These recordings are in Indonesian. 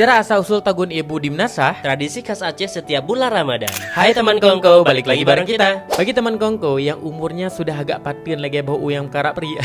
Sejarah asal-usul Tahun Ibu di Menasah. Tradisi khas Aceh setiap bulan Ramadan. Hai teman kongko, balik lagi bareng kita. Bagi teman kongko yang umurnya sudah agak patin lagi bau yang karap peri.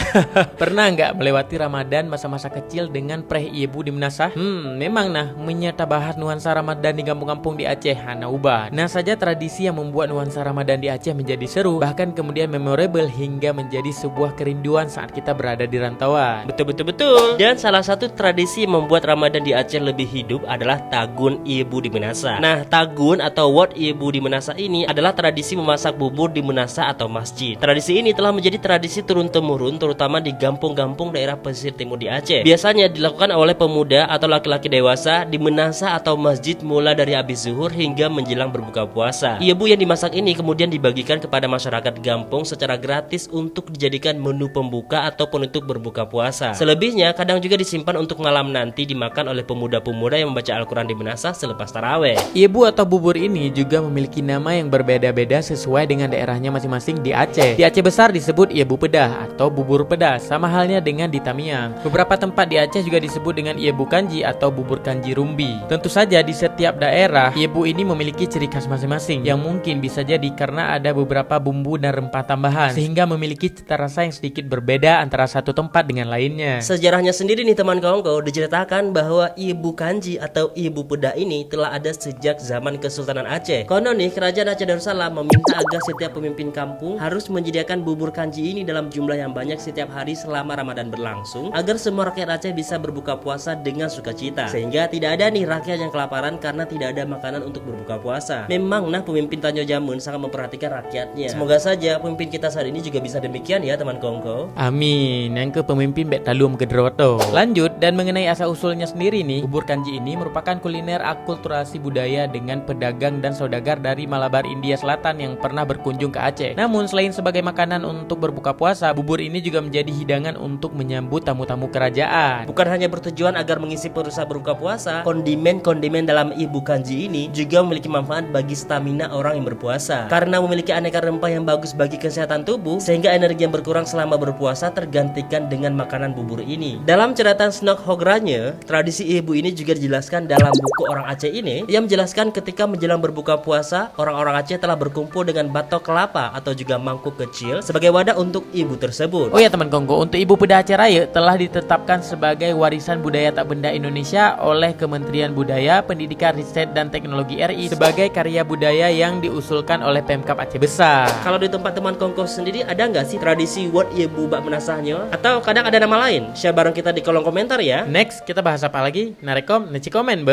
Pernah nggak melewati Ramadan masa-masa kecil dengan preh Ibu di Menasah? Memang nah menyata bahas nuansa Ramadan di kampung-kampung di Aceh hana ubah. Nah saja tradisi yang membuat nuansa Ramadan di Aceh menjadi seru, bahkan kemudian memorable hingga menjadi sebuah kerinduan saat kita berada di rantauan. Betul. Dan salah satu tradisi yang membuat Ramadan di Aceh lebih hidup adalah Tagun Ibu di Menasah. Nah, Tagun atau Wat Ibu di Menasah ini adalah tradisi memasak bubur di menasah atau masjid. Tradisi ini telah menjadi tradisi turun-temurun terutama di kampung-kampung daerah pesisir timur di Aceh. Biasanya dilakukan oleh pemuda atau laki-laki dewasa di menasah atau masjid mulai dari habis zuhur hingga menjelang berbuka puasa. Ibu yang dimasak ini kemudian dibagikan kepada masyarakat kampung secara gratis untuk dijadikan menu pembuka atau penutup berbuka puasa. Selebihnya kadang juga disimpan untuk malam nanti dimakan oleh pemuda-pemuda yang membaca Al-Quran di menasah selepas taraweh. Ibu atau bubur ini juga memiliki nama yang berbeda-beda sesuai dengan daerahnya masing-masing di Aceh. Di Aceh Besar disebut Ibu Pedah atau bubur pedas, sama halnya dengan di Tamiang. Beberapa tempat di Aceh juga disebut dengan Ibu Kanji atau bubur kanji rumbi. Tentu saja di setiap daerah, Ibu ini memiliki ciri khas masing-masing yang mungkin bisa jadi karena ada beberapa bumbu dan rempah tambahan sehingga memiliki cita rasa yang sedikit berbeda antara satu tempat dengan lainnya. Sejarahnya sendiri nih teman kongko, diceritakan bahwa Ibu Kanji atau Ibu Pedah ini telah ada sejak zaman Kesultanan Aceh. Konon nih Kerajaan Aceh Darussalam meminta agar setiap pemimpin kampung harus menyediakan bubur kanji ini dalam jumlah yang banyak setiap hari selama Ramadan berlangsung agar semua rakyat Aceh bisa berbuka puasa dengan sukacita. Sehingga tidak ada nih rakyat yang kelaparan karena tidak ada makanan untuk berbuka puasa. Memang nah pemimpin Tanyo Jamun sangat memperhatikan rakyatnya. Semoga saja pemimpin kita saat ini juga bisa demikian ya teman kongko. Amin. Yang ke pemimpin Bet Talum Gedroto. Lanjut, dan mengenai asal usulnya sendiri nih, bubur kanji ini merupakan kuliner akulturasi budaya dengan pedagang dan saudagar dari Malabar India Selatan yang pernah berkunjung ke Aceh. Namun selain sebagai makanan untuk berbuka puasa, bubur ini juga menjadi hidangan untuk menyambut tamu-tamu kerajaan. Bukan hanya bertujuan agar mengisi perut saat berbuka puasa, kondimen-kondimen dalam Ibu Kanji ini juga memiliki manfaat bagi stamina orang yang berpuasa. Karena memiliki aneka rempah yang bagus bagi kesehatan tubuh, sehingga energi yang berkurang selama berpuasa tergantikan dengan makanan bubur ini. Dalam catatan Snok Hogranye, tradisi Ibu ini juga dijelaskan dalam buku orang Aceh ini yang menjelaskan ketika menjelang berbuka puasa, orang-orang Aceh telah berkumpul dengan batok kelapa atau juga mangkuk kecil sebagai wadah untuk ibu tersebut. Oh ya teman kongko, untuk Ibu Pedah Aceh Raya telah ditetapkan sebagai warisan budaya tak benda Indonesia oleh Kementerian Budaya, Pendidikan, Riset dan Teknologi RI sebagai karya budaya yang diusulkan oleh Pemkab Aceh Besar. Kalau di tempat teman kongko sendiri ada nggak sih tradisi Wat Ibu bak menasahnya? Atau kadang ada nama lain? Share bareng kita di kolom komentar ya. Next, kita bahas apa lagi? Narekom, neci komen,